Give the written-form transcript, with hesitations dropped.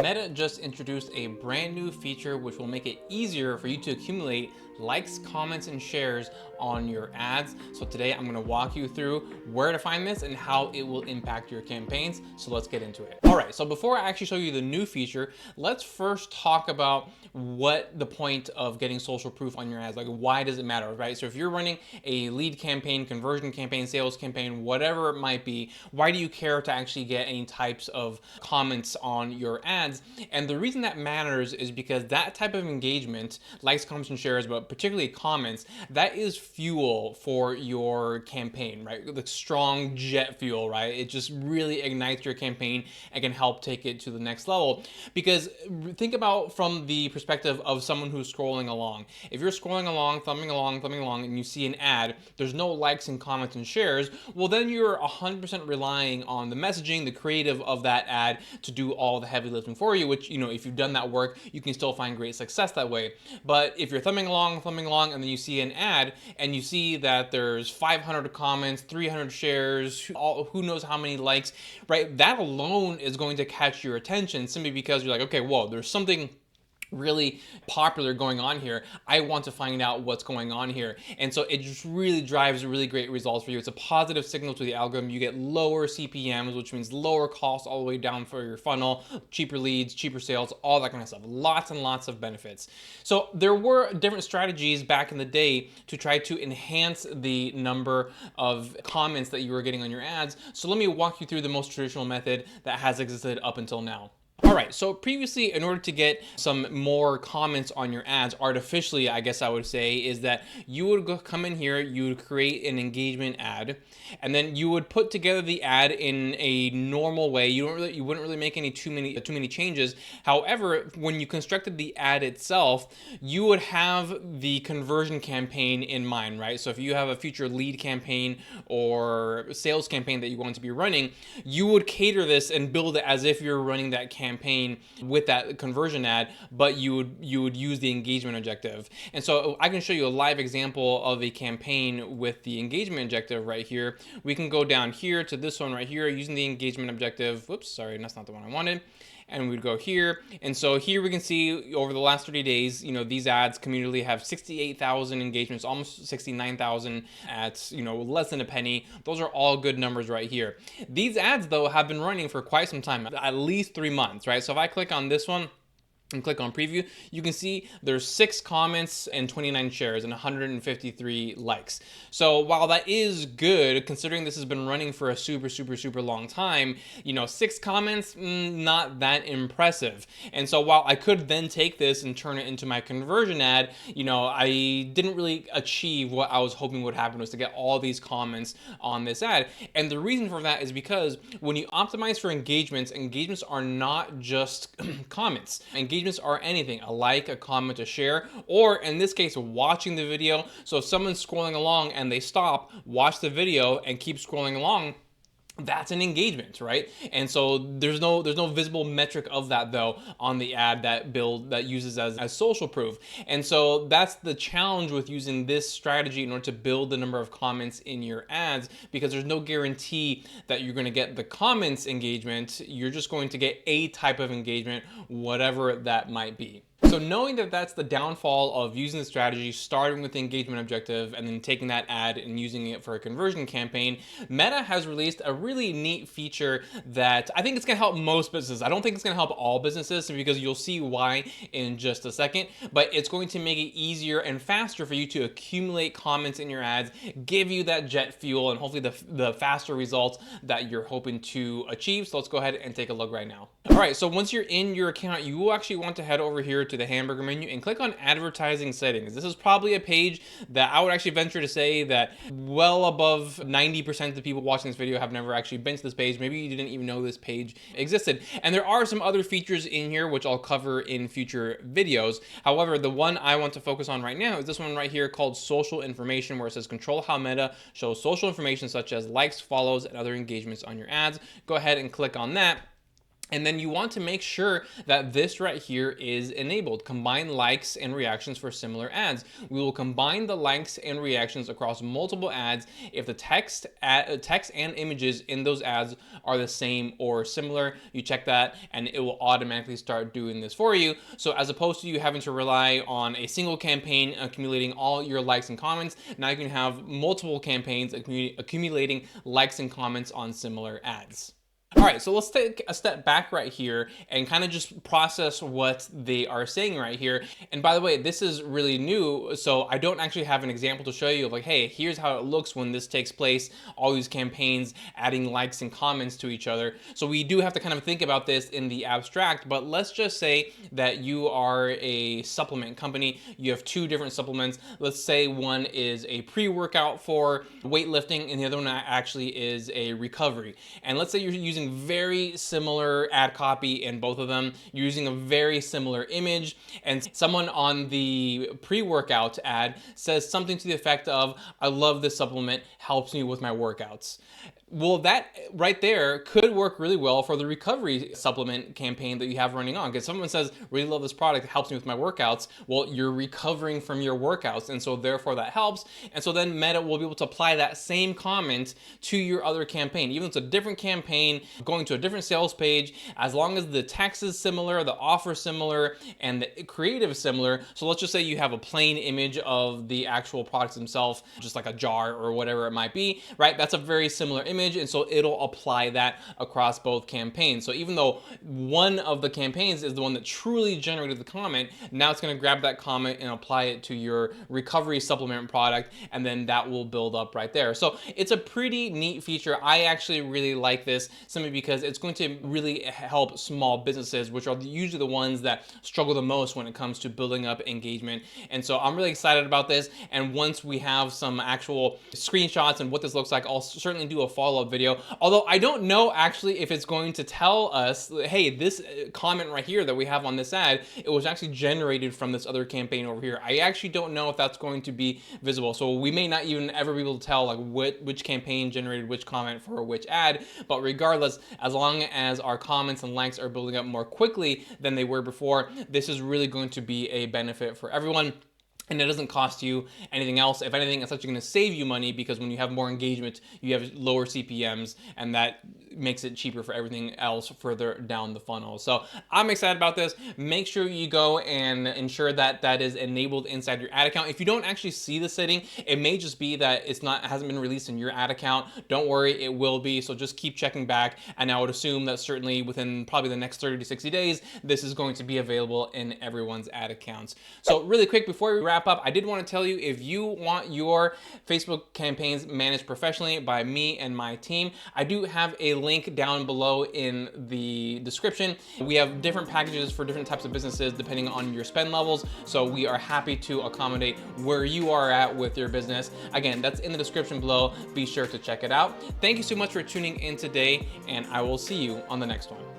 Meta just introduced a brand new feature which will make it easier for you to accumulate likes, comments, and shares on your ads. So today I'm gonna walk you through where to find this and how it will impact your campaigns. So let's get into it. All right, so before I actually show you the new feature, let's first talk about what the point of getting social proof on your ads, like why does it matter, right? So if you're running a lead campaign, conversion campaign, sales campaign, whatever it might be, why do you care to actually get any types of comments on your ads? And the reason that matters is because that type of engagement, likes, comments, and shares, but particularly comments, that is fuel for your campaign, right? The strong jet fuel, right? It just really ignites your campaign and can help take it to the next level. Because think about from the perspective of someone who's scrolling along. If you're scrolling along, thumbing along, and you see an ad, there's no likes and comments and shares, well then you're 100% relying on the messaging, the creative of that ad to do all the heavy lifting for you, which, you know, if you've done that work, you can still find great success that way. But if you're thumbing along, and then you see an ad and you see that there's 500 comments, 300 shares, who knows how many likes, right? That alone is going to catch your attention simply because you're like, okay, whoa, there's something really popular going on here. I want to find out what's going on here. And so it just really drives really great results for you. It's a positive signal to the algorithm. You get lower CPMs, which means lower costs all the way down for your funnel, cheaper leads, cheaper sales, all that kind of stuff. Lots and lots of benefits. So there were different strategies back in the day to try to enhance the number of comments that you were getting on your ads. So let me walk you through the most traditional method that has existed up until now. All right, so previously, in order to get some more comments on your ads, artificially, I guess I would say, is that you would come in here, you would create an engagement ad, and then you would put together the ad in a normal way. You wouldn't really make too many changes. However, when you constructed the ad itself, you would have the conversion campaign in mind, right? So if you have a future lead campaign or sales campaign that you want to be running, you would cater this and build it as if you're running that campaign with that conversion ad, but you would use the engagement objective. And so I can show you a live example of a campaign with the engagement objective right here. We can go down here to this one right here using the engagement objective. Whoops, sorry, that's not the one I wanted. And we'd go here. And so here we can see over the last 30 days, you know, these ads cumulatively have 68,000 engagements, almost 69,000 at, you know, less than a penny. Those are all good numbers right here. These ads though have been running for quite some time, at least 3 months, right? So if I click on this one and click on preview, you can see there's 6 comments and 29 shares and 153 likes. So while that is good, considering this has been running for a super long time, you know, 6 comments, not that impressive. And so while I could then take this and turn it into my conversion ad, you know, I didn't really achieve what I was hoping would happen, was to get all these comments on this ad. And the reason for that is because when you optimize for engagements, engagements are not just comments. Engagements are anything: a like, a comment, a share, or in this case, watching the video. So if someone's scrolling along and they stop, watch the video, and keep scrolling along, that's an engagement, right? And so there's no visible metric of that though on the ad that uses as social proof. And so that's the challenge with using this strategy in order to build the number of comments in your ads, because there's no guarantee that you're going to get the comments engagement. You're just going to get a type of engagement, whatever that might be. So knowing that that's the downfall of using the strategy, starting with the engagement objective and then taking that ad and using it for a conversion campaign, Meta has released a really neat feature that I think it's going to help most businesses. I don't think it's going to help all businesses, because you'll see why in just a second, but it's going to make it easier and faster for you to accumulate comments in your ads, give you that jet fuel, and hopefully the faster results that you're hoping to achieve. So let's go ahead and take a look right now. All right, so once you're in your account, you will actually want to head over here to the hamburger menu and click on advertising settings. This is probably a page that I would actually venture to say that well above 90% of the people watching this video have never actually been to this page. Maybe you didn't even know this page existed. And there are some other features in here which I'll cover in future videos. However, the one I want to focus on right now is this one right here called social information, where it says control how Meta shows social information such as likes, follows, and other engagements on your ads. Go ahead and click on that. And then you want to make sure that this right here is enabled. Combine likes and reactions for similar ads. We will combine the likes and reactions across multiple ads if the text and images in those ads are the same or similar. You check that and it will automatically start doing this for you. So as opposed to you having to rely on a single campaign accumulating all your likes and comments, now you can have multiple campaigns accumulating likes and comments on similar ads. All right, so let's take a step back right here and kind of just process what they are saying right here. And by the way, this is really new, so I don't actually have an example to show you of like, hey, here's how it looks when this takes place, all these campaigns adding likes and comments to each other. So we do have to kind of think about this in the abstract, but let's just say that you are a supplement company. You have two different supplements. Let's say one is a pre-workout for weightlifting and the other one actually is a recovery. And let's say you're using very similar ad copy in both of them. You're using a very similar image, and someone on the pre-workout ad says something to the effect of, I love this supplement, helps me with my workouts. Well, that right there could work really well for the recovery supplement campaign that you have running on. Because someone says, really love this product, it helps me with my workouts. Well, you're recovering from your workouts, and so therefore that helps. And so then Meta will be able to apply that same comment to your other campaign. Even if it's a different campaign, going to a different sales page, as long as the text is similar, the offer is similar, and the creative is similar. So let's just say you have a plain image of the actual products themselves, just like a jar or whatever it might be, right? That's a very similar image. And so it'll apply that across both campaigns. So even though one of the campaigns is the one that truly generated the comment, now it's going to grab that comment and apply it to your recovery supplement product, and then that will build up right there. So it's a pretty neat feature. I actually really like this simply because it's going to really help small businesses, which are usually the ones that struggle the most when it comes to building up engagement. And so I'm really excited about this. And once we have some actual screenshots and what this looks like, I'll certainly do a follow-up video. Although I don't know actually if it's going to tell us, hey, this comment right here that we have on this ad, it was actually generated from this other campaign over here. I actually don't know if that's going to be visible. So we may not even ever be able to tell like which campaign generated which comment for which ad. But regardless, as long as our comments and likes are building up more quickly than they were before, this is really going to be a benefit for everyone. And it doesn't cost you anything else. If anything, it's actually going to save you money because when you have more engagement, you have lower CPMs, and that makes it cheaper for everything else further down the funnel. So I'm excited about this. Make sure you go and ensure that that is enabled inside your ad account. If you don't actually see the setting, it may just be that hasn't been released in your ad account. Don't worry, it will be. So just keep checking back. And I would assume that certainly within probably the next 30 to 60 days, this is going to be available in everyone's ad accounts. So really quick, before we wrap up, I did want to tell you, if you want your Facebook campaigns managed professionally by me and my team, I do have a link down below in the description. We have different packages for different types of businesses depending on your spend levels. So we are happy to accommodate where you are at with your business. Again, that's in the description below. Be sure to check it out. Thank you so much for tuning in today, and I will see you on the next one.